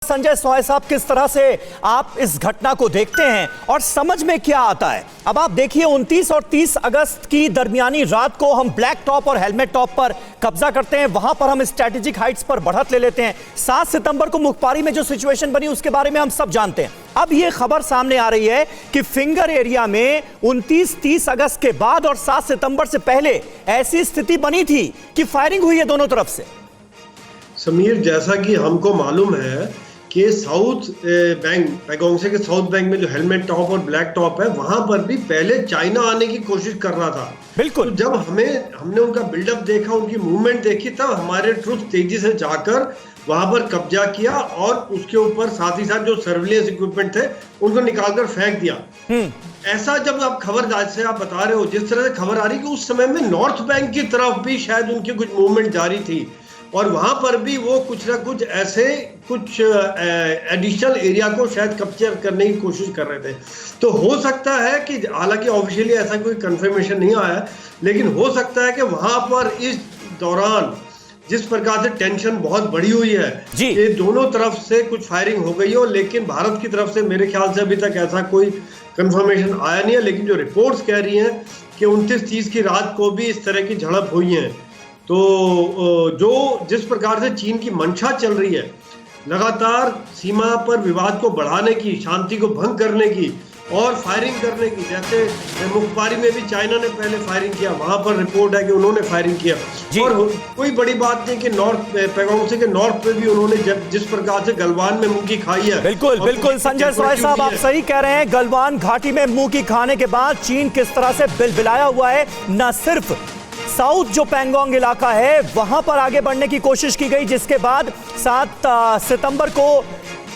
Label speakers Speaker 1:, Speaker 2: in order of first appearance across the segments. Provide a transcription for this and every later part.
Speaker 1: संजय सोय साहब, किस तरह से आप इस घटना को देखते हैं और समझ में क्या आता है? अब आप देखिए 29 और 30 अगस्त की दरमियानी रात को हम ब्लैक टॉप और हेलमेट टॉप पर कब्जा करते हैं, वहां पर हम स्ट्रेटेजिक हाइट्स पर बढ़त ले लेते हैं। 7 सितंबर को मुखपारी में जो सिचुएशन बनी उसके बारे में हम सब जानते हैं। अब यह खबर सामने आ रही है कि फिंगर एरिया में 29-30 अगस्त के बाद और 7 सितंबर से पहले ऐसी स्थिति बनी थी कि फायरिंग हुई है दोनों तरफ से।
Speaker 2: समीर, जैसा कि हमको मालूम है कि साउथ बैंक पैगोंग से के साउथ बैंक में जो हेलमेट टॉप और ब्लैक टॉप है, वहां पर भी पहले चाइना आने की कोशिश कर रहा था।
Speaker 1: बिल्कुल।
Speaker 2: तो जब हमने उनका बिल्डअप देखा, उनकी मूवमेंट देखी, तब हमारे ट्रूप्स तेजी से जाकर वहां पर कब्जा किया और उसके ऊपर साथ ही साथ जो सर्विलेंस इक्विपमेंट थे उनको निकालकर फेंक दिया। ऐसा जब आप खबर जैसे आप बता रहे हो, जिस तरह से खबर आ रही कि उस समय में नॉर्थ बैंक की तरफ भी शायद उनकी कुछ मूवमेंट जारी थी और वहां पर भी वो कुछ ना कुछ ऐसे कुछ एडिशनल एरिया को शायद कैप्चर करने की कोशिश कर रहे थे। तो हो सकता है कि हालांकि ऑफिशियली ऐसा कोई कंफर्मेशन नहीं आया, लेकिन हो सकता है कि वहां पर इस दौरान जिस प्रकार से टेंशन बहुत बढ़ी हुई है कि दोनों तरफ से कुछ फायरिंग हो गई हो, लेकिन भारत की तरफ से मेरे ख्याल से अभी तक ऐसा कोई कंफर्मेशन आया नहीं है। लेकिन जो रिपोर्ट्स कह रही हैं कि 29-30 की रात को भी इस तरह की झड़प हुई है। तो जो जिस प्रकार से चीन की मंशा चल रही है लगातार सीमा पर विवाद को बढ़ाने की, शांति को भंग करने की और फायरिंग करने की, जैसे मुखपारी में भी चाइना ने पहले फायरिंग किया, वहां पर रिपोर्ट है कि उन्होंने फायरिंग किया। और कोई बड़ी बात नहीं कि नॉर्थ पैगोंग से के नॉर्थ पे भी उन्होंने जिस प्रकार से गलवान में मुंह की खाई है।
Speaker 1: बिल्कुल बिल्कुल संजय सोय साहब, आप सही कह रहे हैं। गलवान घाटी में मुंह की खाने के बाद चीन किस तरह से बिलबिलाया हुआ है। न सिर्फ साउथ जो पैंगोंग इलाका है वहां पर आगे बढ़ने की कोशिश की गई, जिसके बाद 7 सितंबर को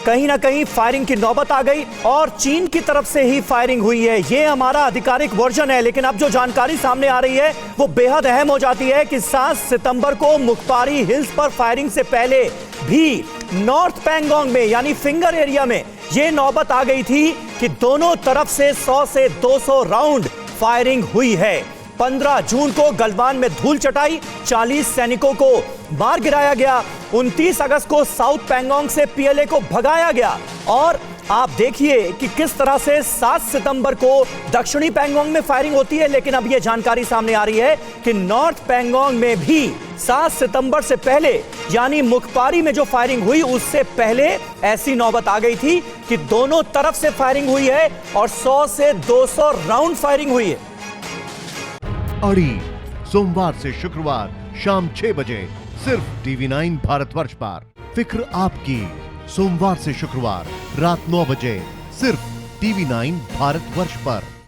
Speaker 1: कहीं ना कहीं फायरिंग की नौबत आ गई और चीन की तरफ से ही फायरिंग हुई है। यह हमारा आधिकारिक वर्जन है। लेकिन अब जो जानकारी सामने आ रही है वो बेहद अहम हो जाती है कि 7 सितंबर को मुखपारी हिल्स पर फायरिंग से पहले भी नॉर्थ पैंगोंग में यानी फिंगर एरिया में यह नौबत आ गई थी कि दोनों तरफ से 100 से 200 राउंड फायरिंग हुई है। 15 जून को गलवान में धूल चटाई, 40 सैनिकों को मार गिराया गया। 29 अगस्त को साउथ पैंगोंग से पीएलए को भगाया गया। और आप देखिए कि किस तरह से 7 सितंबर को दक्षिणी पैंगोंग में फायरिंग होती है। लेकिन अब यह जानकारी सामने आ रही है कि नॉर्थ पैंगोंग में भी 7 सितंबर से पहले यानी मुखपारी में जो फायरिंग हुई उससे पहले ऐसी नौबत आ गई थी कि दोनों तरफ से फायरिंग हुई है और 100 से 200 राउंड फायरिंग हुई है।
Speaker 3: अड़ी सोमवार से शुक्रवार शाम 6 बजे सिर्फ TV9 भारतवर्ष पर। फिक्र आपकी, सोमवार से शुक्रवार रात 9 बजे सिर्फ TV9 भारतवर्ष पर।